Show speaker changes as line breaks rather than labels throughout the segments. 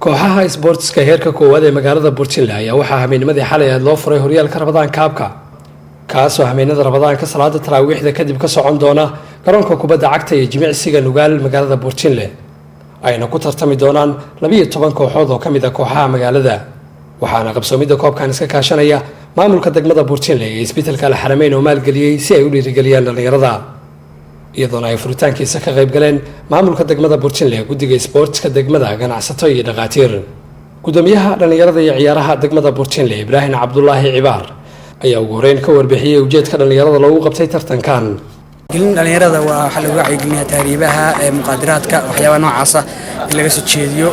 kooxaha sportska heerka koowaad ee magaalada Buurtile ayaa waxaa habeennimadii xalay loo furay horyaalka Ramadaan Kaabka kaasoo habeenada Ramadaanka salaada taraawiixda kadib ka socon doona garoonka kubadda cagta ee Jimicsiga Nugaal magaalada Buurtile ayna ku tartami doonaan 12 kooxood oo kamid ah kooxaha magaalada waxaana qabsoomida koobkan iska kaashanaya maamulka degmada Buurtile ee isbitaalka Al-Xarameyn oo maalgeliyay si ay u dhiirigeliyaan dhalinyarada iyadoona ay furitaankiisa ka qayb galeen maamulka degmada Buurtile guddiga sportska degmada ganacsato iyo dhaqaatiir gudoomiyaha dhalinyarada iyo ciyaaraha degmada Buurtile Ibrahim Cabdullaahi Cibaar ayaa ugu horeyn ka warbixiyay ujeedka dhalinyarada loogu qabtay tartankan
dhalinyarada waxa lagu wacyigelinayaa taariibaha muqaadaraadka waxyaabaha noocaas ah in laga soo jeediyo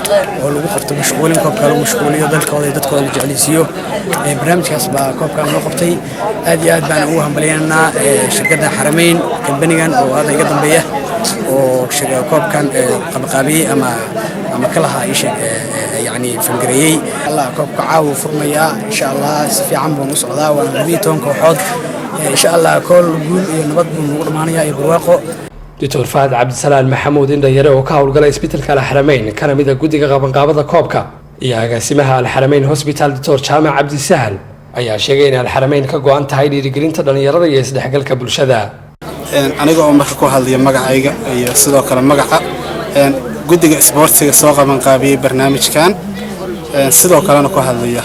oo lagu qabto mashquulin koobka lagu mashquuliyo dalkooda iyo dadkooda la jeclaysiiyo barnaamijkaas baa koobkan loo qabtay aad iyo aad baan ugu hambalyeynaa shirkadda Xarameyn kambanigan oo hadda iga dambeeya oo koobkan qabqaabiyay ama kalaha يعني فنجريي الله كوب عاو فرميا إن شاء الله سفيعان بمصعدا ونبيتهم كوحود إن شاء الله كل جول نبض بمرمانيا يبرواقو
دكتور فهد عبد السلام محمود إن يرى وكاول قال إسبيتال كالحرمين كان ميدا جودي قابن قابضة كوبكا يا قاسمها الحرمين هوسبيتال دكتور شامع عبد السهل أي شيئين الحرمين كجوان تهيدي رجلين تدل يرى يسدح قلك بالشذا
أنا جو أمك كوهال دي مجا عيجا يصدق كلام مجا guddiga sportsiga soo qaban qaabiyay barnaamijkan sidoo kale ku hadlaya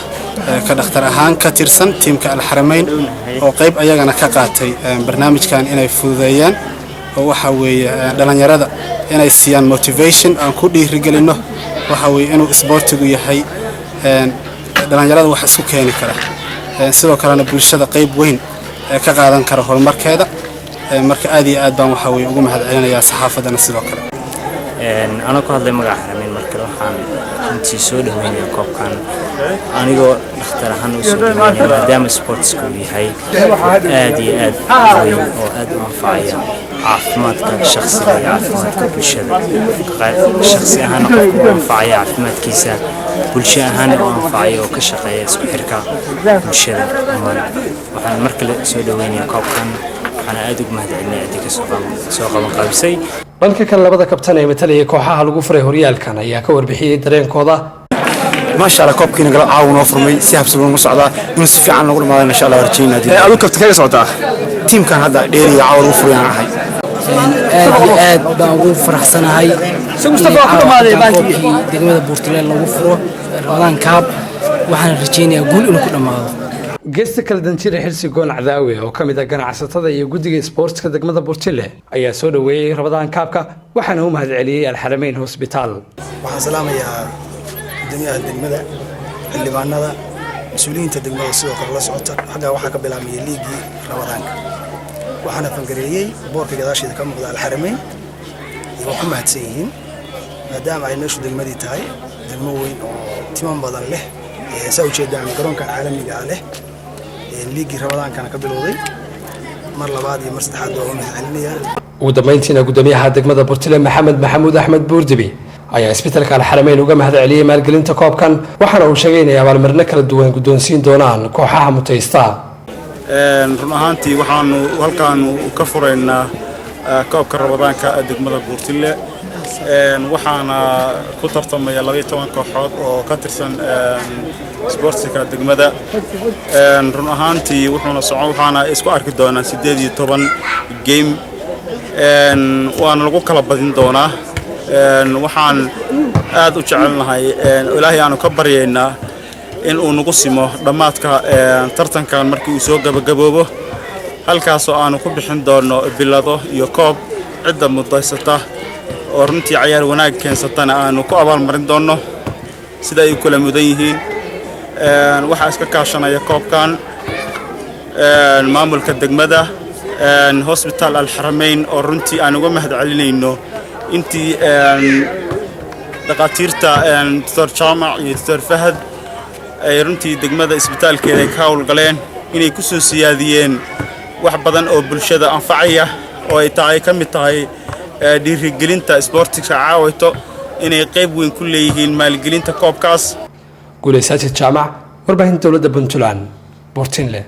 ka dhakhtar ahaan ka tirsan teamka Al-Xarameyn oo qayb ayagana ka qaatay barnaamijkan inay fududeeyaan oo waxa weeye dhalinyarada inay siiyaan motivation aan ku dhiirigelino waxa weeye inuu sportigu yahay dhalinyarada wax isku keeni kara sidoo kalena bulshada qayb weyn ka qaadan kara horumarkeeda marka aad iyo aad baan waxa weeye ugu mahadcelinayaa saxaafadana sidoo kale
أنا كهذا مجا حرمين مركلو حان كنت سود وين يكوب كان أنا جو اختار حنو سود وين دام سبورتس كوي هاي آدي وين أو منفعية عفمات كشخصي عفمات كبشرة شخصي أنا منفعية عفمات كيسة كل شيء أنا منفعية وكشقية سكحركة بشرة وحن مركل سود وين يكوب كان أنا أدق مهدعني أديك سوق مقابسي
dhanka kale labada kabtan ee matalaya kooxaha lagu furay horyaalkan ayaa ka warbixiyay dareenkooda
ما شاء الله كوبكينا قال عاون وفر مي سحب سبون مصعدة نصف عن نقول ما إن شاء الله ورجينا دي ألو كابتن كيف صوته تيم كان هذا ديري عاون وفر يعني هاي
آد بقول فرح سنة هاي مصطفى كل ما هذا بانكي دقيقة بورتلين لو وفروا رمضان كاب وحنا رجينا يقول إنه كل ما
geesta kala danjira xilsi goon cadaawe oo kamid ah ganacsatada iyo guddiga sportska degmada Buurtile ayaa soo dhaweeyay Ramadaan Kaabka waxaana uu mahadceliyay Al-Xarameyn Hospital
waxaan salaamayaa gudoomiyaha degmada xildhibaanada mas'uuliyiinta degmada sidoo kale la socota xagga waxa ka bilaabmay liigi Ramadaanka waxaana fangareeyay boorka gadaasheeda ka muuqda Al-Xarameyn iyo ku mahadsan yihiin maadaama ay meeshu degmadii tahay degmo weyn oo timan badan leh soo jeedaan garoonka caalamiga ah leh liigi Ramadaan kana ka bilowday mar labaad iyo mar saddexaad oo mahadcelinayaa
ugu dambeyntiina gudoomiyaha degmada Buurtile Maxamed Maxamuud Axmed Buurdibi ayaa isbitaalka Al-Xarameyn uga mahadceliyay maalgelinta koobkan waxaana uu sheegay inay abaalmarino kala duwan guddoonsiin doonaan kooxaha mutaysta
run ahaantii waxaanu halkaan ka fureynaa koobka Ramadaanka degmada Buurtile waxaana ku tartamaya 12 kooxood oo ka tirsan sportska degmada run ahaantii waxaana isku arki doonaa 18 game waana lagu kala badin doonaa waxaan aad u jecelnahay ilaahay aanu ka baryeynaa in uu nagu simo dhamaadka tartankan markii uu soo gabagaboobo halkaas oo aanu ku bixin doono bilado iyo koob cidda mudaysata oo runtii ciyaar wanaag keensatana aanu ku abaalmarin doono sida ay kula mudan yihiin waxa iska kaashanaya koobkan maamulka degmada hospital Al-Xarameyn oo runtii aan uga mahadcelinayno intii dhaqaatiirta Dr. Shamac iyo Dr. Fahad ay runtii degmada isbitaalkeeda ka hawlgaleen inay ku soo siyaadiyeen wax badan oo bulshada anfacaya oo ay tahay kamid tahay dhiirigelinta sportiga caawito inay qayb weyn ku leeyihiin maalgelinta koobkaas
guuleysatid jaamac warbaahinta dawladda Puntland Buurtile